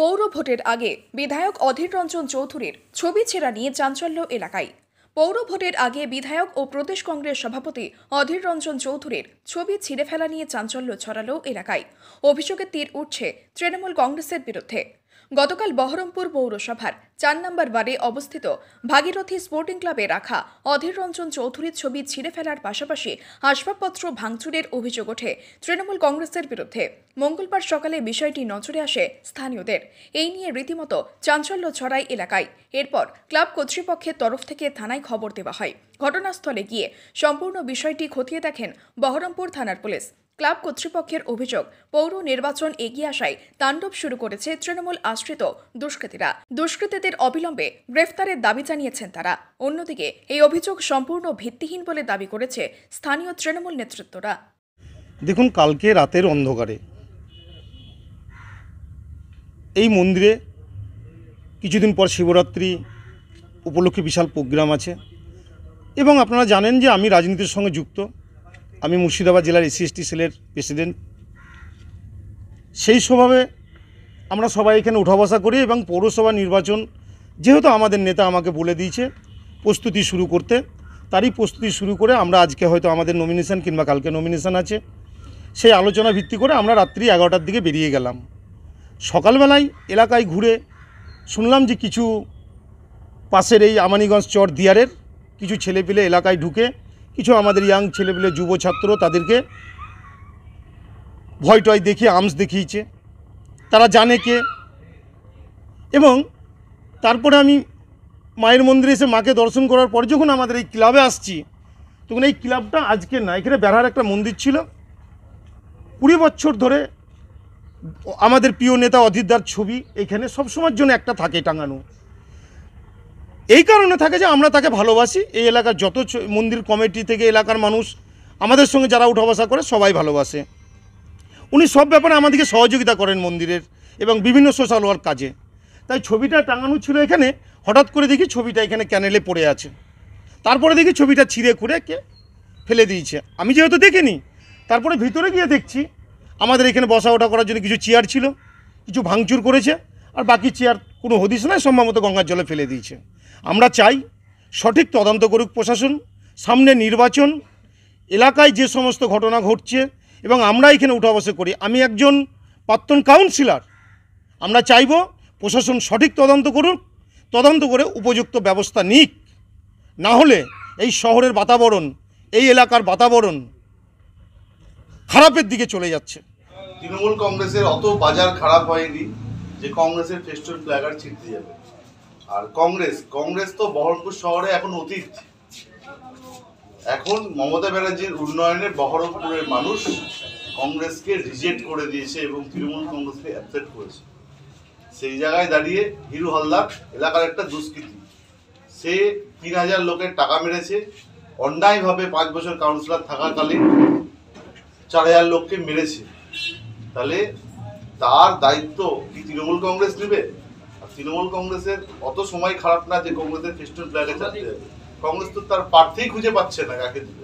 পৌর ভোটের আগে বিধায়ক অধীর রঞ্জন চৌধুরীর ছবি ছেঁড়া নিয়ে চাঞ্চল্য এলাকায়। পৌর ভোটের আগে বিধায়ক ও প্রদেশ কংগ্রেস সভাপতি অধীর রঞ্জন চৌধুরীর ছবি ছিঁড়ে ফেলা নিয়ে চাঞ্চল্য ছড়ালো এলাকায়। অভিযোগের তীর উঠছে তৃণমূল কংগ্রেসের বিরুদ্ধে। গতকাল বহরমপুর পৌরসভার ৪ নম্বর ওয়ার্ডে অবস্থিত ভাগীরথী স্পোর্টিং ক্লাবে রাখা অধীর রঞ্জন চৌধুরীর ছবি ছিঁড়ে ফেলার পাশাপাশি আসবাবপত্র ভাঙচুরের অভিযোগ ওঠে তৃণমূল কংগ্রেসের বিরুদ্ধে। মঙ্গলবার সকালে বিষয়টি নজরে আসে স্থানীয়দের। এই নিয়ে রীতিমতো চাঞ্চল্য ছড়ায় এলাকায়। এরপর ক্লাব কর্তৃপক্ষের তরফ থেকে থানায় খবর দেওয়া হয়। ঘটনাস্থলে গিয়ে সম্পূর্ণ বিষয়টি খতিয়ে দেখেন বহরমপুর থানার পুলিশ। ক্লাব কর্তৃপক্ষের অভিযোগ, পৌর নির্বাচন এগিয়ে আসায় তাণ্ডব শুরু করেছে তৃণমূল আশ্রিত দুষ্কৃতীরা। দুষ্কৃতীদের অবিলম্বে গ্রেফতারের দাবি জানিয়েছেন তারা। অন্যদিকে এই অভিযোগ সম্পূর্ণ ভিত্তিহীন বলে দাবি করেছে স্থানীয় তৃণমূল নেতৃত্বরা। দেখুন, কালকে রাতের অন্ধকারে এই মন্দিরে কিছুদিন পর শিবরাত্রি উপলক্ষে বিশাল প্রোগ্রাম আছে এবং আপনারা জানেন যে আমি রাজনীতির সঙ্গে যুক্ত। আমি মুর্শিদাবাদ জেলার SC/ST সেলের প্রেসিডেন্ট। সেই স্বভাবে আমরা সবাই এখানে উঠা বসা করি এবং পৌরসভা নির্বাচন যেহেতু আমাদের নেতা আমাকে বলে দিয়েছে প্রস্তুতি শুরু করতে, তারই প্রস্তুতি শুরু করে আমরা আজকে হয়তো আমাদের নমিনেশন কিংবা কালকে নমিনেশন আছে, সেই আলোচনা ভিত্তি করে আমরা রাত্রি 11টার দিকে বেরিয়ে গেলাম। সকালবেলায় এলাকায় ঘুরে শুনলাম যে কিছু পাশের এই আমানিগঞ্জ চর দিয়ারের কিছু ছেলেপিলে এলাকায় ঢুকে কিছু আমাদের ইয়াং ছেলেপিলে যুব ছাত্র তাদেরকে ভয় টয় দেখিয়ে আর্মস দেখিয়েছে। তারা জানে কে। এবং তারপরে আমি মায়ের মন্দিরে এসে মাকে দর্শন করার পর যখন আমাদের এই ক্লাবে আসছি, তখন এই ক্লাবটা আজকে না, এখানে বেড়ার একটা মন্দির ছিল। 20 বছর ধরে আমাদের প্রিয় নেতা অধীরদার ছবি এখানে সবসময়ের জন্য একটা থাকে টাঙানো। এই কারণে থাকে যে আমরা তাকে ভালোবাসি। এই এলাকার যত মন্দির কমিটি থেকে এলাকার মানুষ আমাদের সঙ্গে যারা উঠা বসা করে সবাই ভালোবাসে। উনি সব ব্যাপারে আমাদেরকে সহযোগিতা করেন মন্দিরের এবং বিভিন্ন সোশ্যাল ওয়ার্ক কাজে। তাই ছবিটা টাঙানো ছিল এখানে। হঠাৎ করে দেখি ছবিটা এখানে ক্যানেলে পড়ে আছে। তারপরে দেখি ছবিটা ছিঁড়ে খুঁড়ে কে ফেলে দিয়েছে। আমি যেহেতু দেখিনি, তারপরে ভিতরে গিয়ে দেখছি আমাদের এখানে বসা ওঠা করার জন্য কিছু চেয়ার ছিল, কিছু ভাঙচুর করেছে, আর বাকি চেয়ার কোনো হদিশ নয়, সম্ভবত গঙ্গার জলে ফেলে দিয়েছে। আমরা চাই সঠিক তদন্ত করুক প্রশাসন। সামনে নির্বাচন, এলাকায় যে সমস্ত ঘটনা ঘটছে এবং আমরা এখানে উঠা বসা করি, আমি একজন প্রাক্তন কাউন্সিলর। আমরা চাইব প্রশাসন সঠিক তদন্ত করুক, তদন্ত করে উপযুক্ত ব্যবস্থা নিক। না হলে এই শহরের বাতাবরণ, এই এলাকার বাতাবরণ খারাপের দিকে চলে যাচ্ছে। তৃণমূল কংগ্রেসের অত বাজার খারাপ হয়নি যে কংগ্রেসের ফেস্টুন ফ্ল্যাগার ছিটতে যাবে। আর কংগ্রেস তো বহরমপুর শহরে এখন অতীত। এখন মমতা ব্যানার্জির উন্নয়নে বহরমপুরের মানুষ কংগ্রেসকে রিজেক্ট করে দিয়েছে এবং তৃণমূল কংগ্রেসকে অ্যাকসেপ্ট করেছে। সেই জায়গায় দাঁড়িয়ে হিরু হালদার এলাকার একটা দুষ্কৃতী, সে 3000 লোকের টাকা মেরেছে অন্যায়ভাবে। 5 বছর কাউন্সিলর থাকাকালীন 4000 লোককে মেরেছে। তাহলে তার দায়িত্ব কি তৃণমূল কংগ্রেস নেবে? আর তৃণমূল কংগ্রেসের অত সময় খারাপ না যে কংগ্রেসের ফেস্টুন ফ্ল্যাগে চাপতে যাবে। কংগ্রেস তো তার প্রার্থী খুঁজে পাচ্ছে না কাকে দিবে।